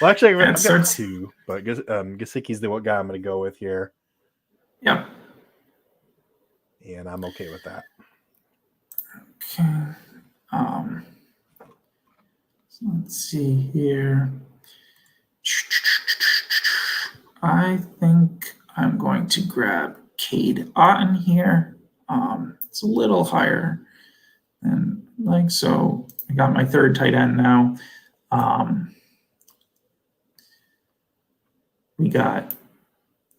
Speaker 2: actually, I've got 2, but Gesicki's the guy I'm going to go with here.
Speaker 1: Yep.
Speaker 2: And I'm okay with that.
Speaker 1: Okay. So let's see here. I think I'm going to grab Cade Otton here. It's a little higher than like so. I got my third tight end now. We got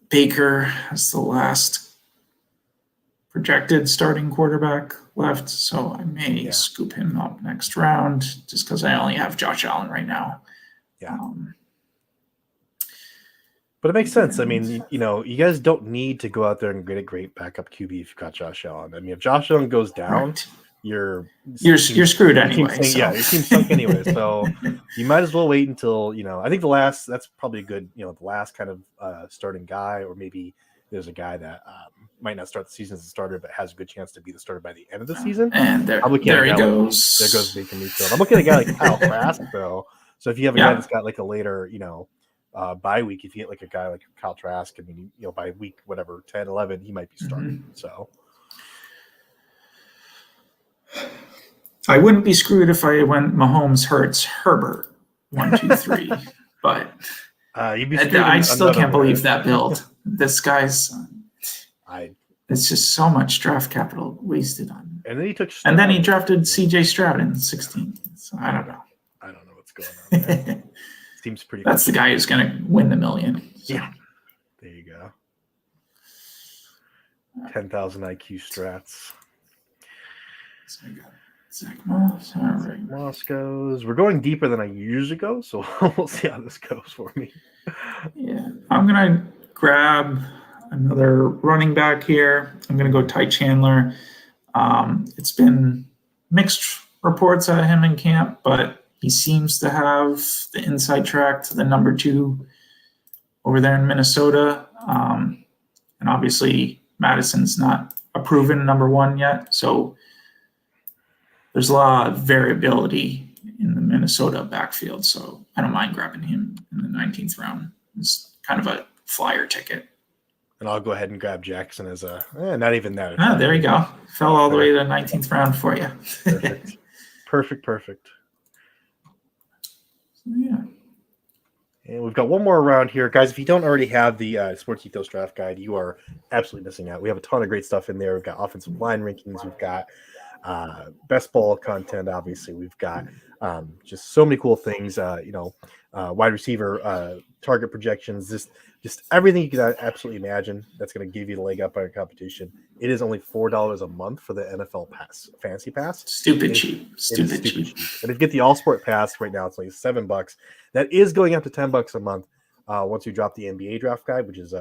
Speaker 1: Baker as the last projected starting quarterback left, so I may scoop him up next round just because I only have Josh Allen right now.
Speaker 2: Yeah. But it makes sense. I mean, you guys don't need to go out there and get a great backup QB if you've got Josh Allen. I mean, if Josh Allen goes down,
Speaker 1: Right.
Speaker 2: you're
Speaker 1: screwed anyway.
Speaker 2: Yeah, your team's sunk anyway. So you might as well wait until I think that's probably a good the last kind of starting guy, or maybe there's a guy that might not start the season as a starter, but has a good chance to be the starter by the end of the season.
Speaker 1: And there he goes.
Speaker 2: There goes Baker Mayfield. I'm looking at a guy like Kyle Trask though. So if you have a guy that's got like a later bye week, if you get like a guy like Kyle Trask, I mean, by week whatever 10, 11, he might be starting. So.
Speaker 1: I wouldn't be screwed if I went Mahomes, Hurts, Herbert, 1, 2, 3. But
Speaker 2: you'd be screwed.
Speaker 1: I still can't believe that build. This guy's. It's just so much draft capital wasted on.
Speaker 2: And then he took.
Speaker 1: And then he drafted C.J. Stroud in 16. So I don't know.
Speaker 2: I don't know what's going on there. Seems pretty.
Speaker 1: That's the guy who's going to win the million. So.
Speaker 2: Yeah. There you go. 10,000 IQ strats.
Speaker 1: So I got Zach Moss. All right.
Speaker 2: Moss goes. We're going deeper than I usually go, so we'll see how this goes for me.
Speaker 1: Yeah. I'm going to grab another running back here. I'm going to go Ty Chandler. It's been mixed reports out of him in camp, but he seems to have the inside track to the number 2 over there in Minnesota. And obviously, Madison's not a proven number 1 yet, so there's a lot of variability in the Minnesota backfield, so I don't mind grabbing him in the 19th round. It's kind of a flyer ticket.
Speaker 2: And I'll go ahead and grab Jackson as not even that.
Speaker 1: There you go. Fell all the way to the 19th round for you.
Speaker 2: Perfect.
Speaker 1: Yeah.
Speaker 2: And we've got one more round here. Guys, if you don't already have the Sports Ethos Draft Guide, you are absolutely missing out. We have a ton of great stuff in there. We've got offensive line rankings. We've got best ball content, obviously. We've got just so many cool things, wide receiver target projections, just everything you could absolutely imagine that's going to give you the leg up on your competition. It is only $4 a month for the NFL Fantasy Pass.
Speaker 1: Stupid cheap. And
Speaker 2: if you get the All Sport Pass right now, it's only $7. That is going up to $10 a month once you drop the NBA Draft Guide, which is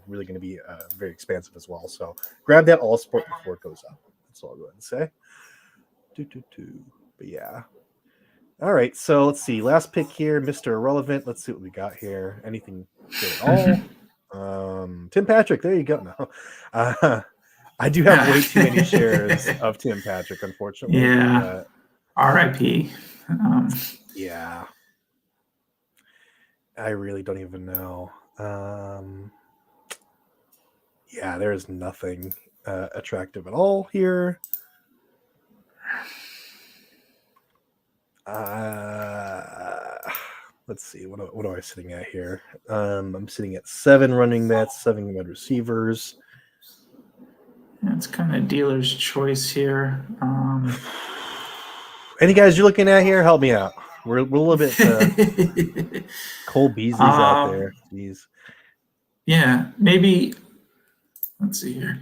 Speaker 2: really going to be very expansive as well. So grab that All Sport before it goes up. That's all I'll go ahead and say. But yeah. All right, so let's see. Last pick here, Mr. Irrelevant. Let's see what we got here. Anything good at all? Tim Patrick. There you go. No, I do have way too many shares of Tim Patrick, unfortunately.
Speaker 1: Yeah. R.I.P.
Speaker 2: Yeah. I really don't even know. Yeah, there is nothing attractive at all here. Let's see. What am I sitting at here? I'm sitting at 7 running backs, 7 wide receivers.
Speaker 1: That's kind of dealer's choice here.
Speaker 2: Any guys you're looking at here? Help me out. We're a little bit Cole Beasley's out there. Jeez.
Speaker 1: Yeah, maybe. Let's see here.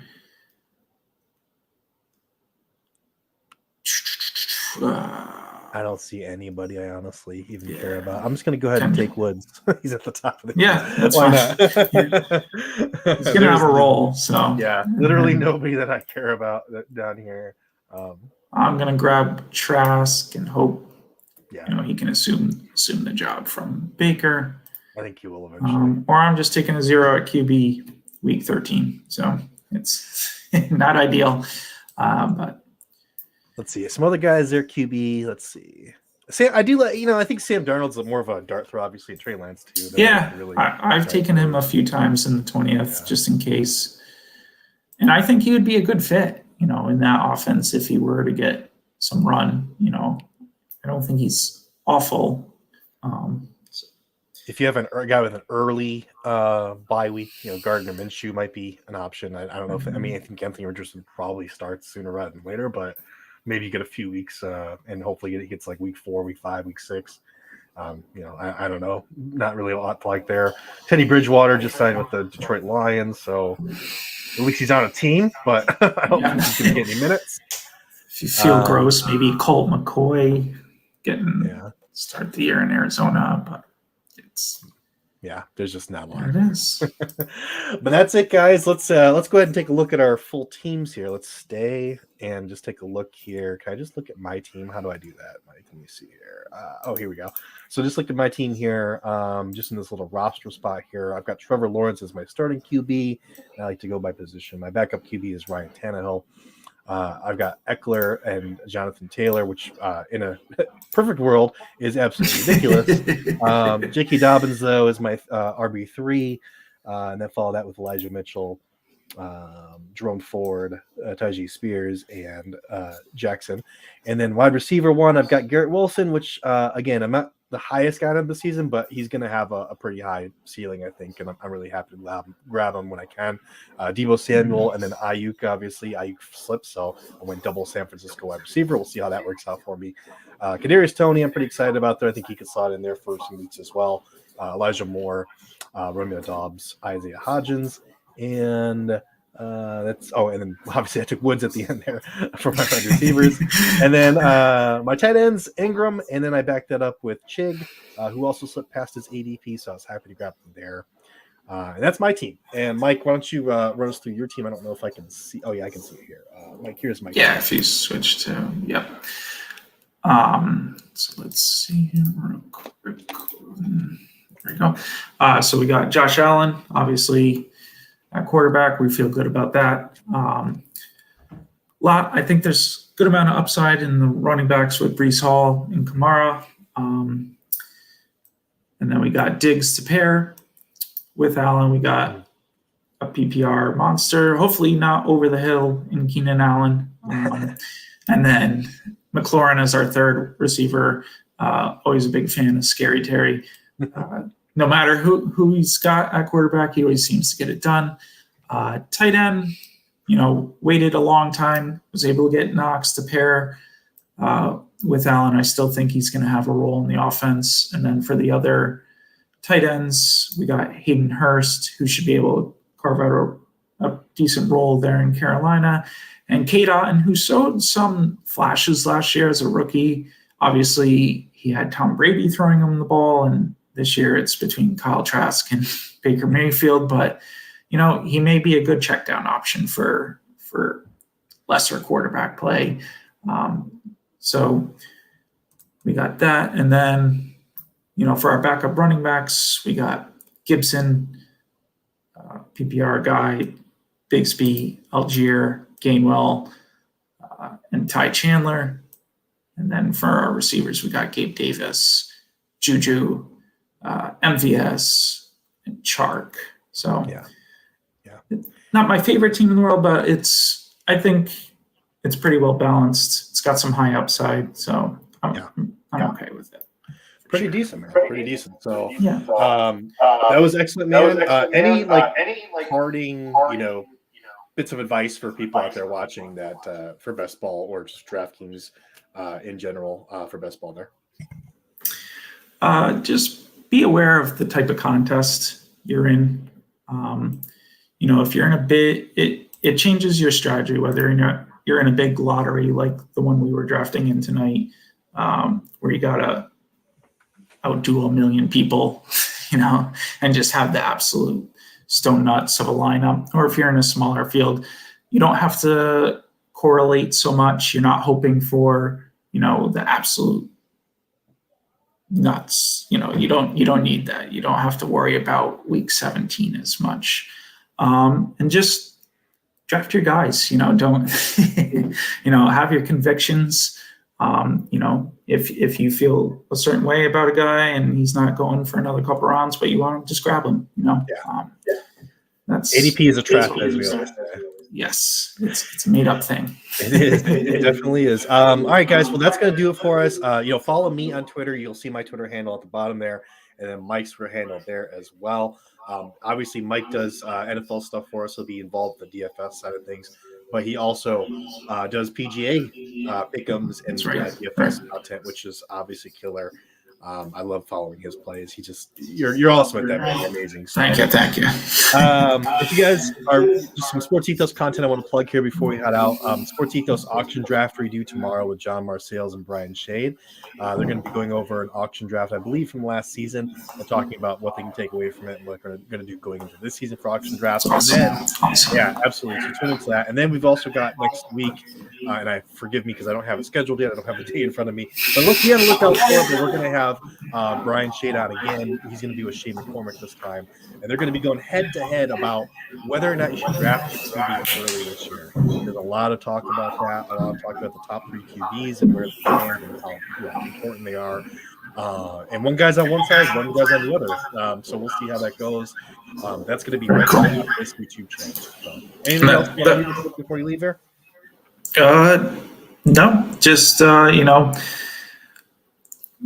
Speaker 2: I don't see anybody I honestly even care about. I'm just going to go ahead and take Woods. He's at the top of the
Speaker 1: that's why not. He's going to have a role. So
Speaker 2: yeah, literally nobody that I care about down here.
Speaker 1: I'm going to grab Trask and hope
Speaker 2: Yeah.
Speaker 1: He can assume the job from Baker.
Speaker 2: I think he will eventually.
Speaker 1: Or I'm just taking a 0 at QB week 13. So it's not ideal. But
Speaker 2: let's see. Some other guys there, QB. Let's see. Sam, I do I think Sam Darnold's more of a dart throw, obviously, and Trey Lance too.
Speaker 1: Yeah, really I've taken him a few times in the 20th just in case. And I think he would be a good fit, in that offense if he were to get some run. I don't think he's awful.
Speaker 2: If you have a guy with an early bye week, Gardner Minshew might be an option. I don't know if I think Anthony Richardson probably starts sooner rather than later, but maybe you get a few weeks and hopefully it gets like week 4, week 5, week 6. I don't know. Not really a lot to like there. Teddy Bridgewater just signed with the Detroit Lions, so at least he's on a team, but I don't think he's going to get any minutes.
Speaker 1: If you feel gross, maybe Colt McCoy start the year in Arizona, but
Speaker 2: there's just not a lot.
Speaker 1: There it is.
Speaker 2: But that's it, guys. Let's go ahead and take a look at our full teams here. Let's stay and just take a look here. Can I just look at my team? How do I do that, Mike? Let me see here. Here we go. So just look at my team here. Just in this little roster spot here, I've got Trevor Lawrence as my starting QB. I like to go by position. My backup QB is Ryan Tannehill. I've got Eckler and Jonathan Taylor, which in a perfect world is absolutely ridiculous. J.K. Dobbins, though, is my RB3, and then follow that with Elijah Mitchell, Jerome Ford, Tajee Spears, and Jackson. And then wide receiver 1, I've got Garrett Wilson, which, again, I'm not the highest guy of the season, but he's going to have a pretty high ceiling, I think, and I'm really happy to grab him when I can. Debo Samuel, and then Ayuk, obviously. Ayuk slipped, so I went double San Francisco wide receiver. We'll see how that works out for me. Kadarius Toney, I'm pretty excited about there. I think he could slot in there for some weeks as well. Elijah Moore, Romeo Doubs, Isaiah Hodgins, and and then obviously I took Woods at the end there for my wide receivers. And then my tight ends, Ingram, and then I backed that up with Chig, who also slipped past his ADP, so I was happy to grab him there. And that's my team. And Mike, why don't you run us through your team? I don't know if I can see. Oh, yeah, I can see it here. Mike, here's my team.
Speaker 1: If you switch to, so let's see here real quick. There we go. So we got Josh Allen, obviously, at quarterback. We feel good about that. I think there's a good amount of upside in the running backs with Breece Hall and Kamara. And then we got Diggs to pair with Allen. We got a PPR monster, hopefully not over the hill in Keenan Allen. And then McLaurin as our third receiver. Always a big fan of Scary Terry. No matter who he's got at quarterback, he always seems to get it done. Tight end, waited a long time, was able to get Knox to pair with Allen. I still think he's going to have a role in the offense. And then for the other tight ends, we got Hayden Hurst, who should be able to carve out a decent role there in Carolina. And Cade Otton, who showed some flashes last year as a rookie. Obviously, he had Tom Brady throwing him the ball, and this year it's between Kyle Trask and Baker Mayfield. But, he may be a good check down option for lesser quarterback play. So we got that. And then, for our backup running backs, we got Gibson, PPR guy, Bigsby, Algier, Gainwell, and Ty Chandler. And then for our receivers, we got Gabe Davis, Juju, MVS, and Chark. So not my favorite team in the world, but I think it's pretty well balanced. It's got some high upside, so I'm okay with it.
Speaker 2: Pretty decent, man. Pretty decent. So that was excellent, man. Any parting, bits of advice for people out there watching that for best ball or just DraftKings in general for best ball there?
Speaker 1: Just be aware of the type of contest you're in. If you're in a bid, it changes your strategy, whether you're in a big lottery like the one we were drafting in tonight, where you got to outdo a million people, and just have the absolute stone nuts of a lineup. Or if you're in a smaller field, you don't have to correlate so much. You're not hoping for, the absolute nuts. You don't need that. You don't have to worry about week 17 as much. And just draft your guys, don't, have your convictions. If you feel a certain way about a guy and he's not going for another couple rounds, but you want to just grab him, That's
Speaker 2: ADP is a trap, as we always say.
Speaker 1: Yes, it's a made up thing.
Speaker 2: It is. It definitely is. All right, guys. Well, that's going to do it for us. Follow me on Twitter. You'll see my Twitter handle at the bottom there, and then Mike's Twitter handle there as well. Obviously, Mike does NFL stuff for us. He'll be involved with the DFS side of things, but he also does PGA pick'ems and DFS content, which is obviously killer. I love following his plays. You're awesome at that, man. You're amazing. So,
Speaker 1: Thank you.
Speaker 2: If you guys are just some Sports Ethos content I want to plug here before we head out, Sports Ethos auction draft redo tomorrow with John Marsales and Brian Shade. They're going to be going over an auction draft, I believe, from last season and talking about what they can take away from it and what they're going to do going into this season for auction drafts.
Speaker 1: Awesome.
Speaker 2: And then, yeah, absolutely. So tune into that. And then we've also got next week, and forgive me because I don't have it scheduled yet. I don't have the day in front of me. But be on the lookout for it. But we're going to have Brian Shade on again. He's going to be with Shane McCormick this time. And they're going to be going head-to-head about whether or not you should draft QBs early this year. There's a lot of talk about that. A lot of talk about the top 3 QBs and where they stand and how important they are. And one guy's on one side, one guy's on the other. So we'll see how that goes. That's going to be right on this YouTube channel. So, anything else you want to leave before you leave there?
Speaker 1: No, just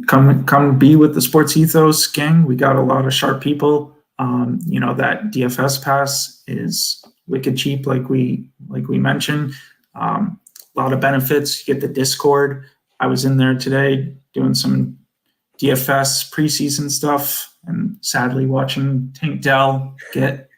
Speaker 1: come be with the Sports Ethos gang. We got a lot of sharp people. That DFS pass is wicked cheap, like we mentioned. A lot of benefits. You get the Discord. I was in there today doing some DFS preseason stuff, and sadly watching Tank Dell get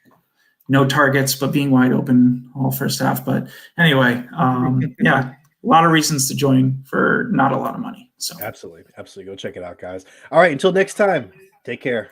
Speaker 1: no targets, but being wide open all first half. But anyway, a lot of reasons to join for not a lot of money. So
Speaker 2: absolutely. Go check it out, guys. All right. Until next time, take care.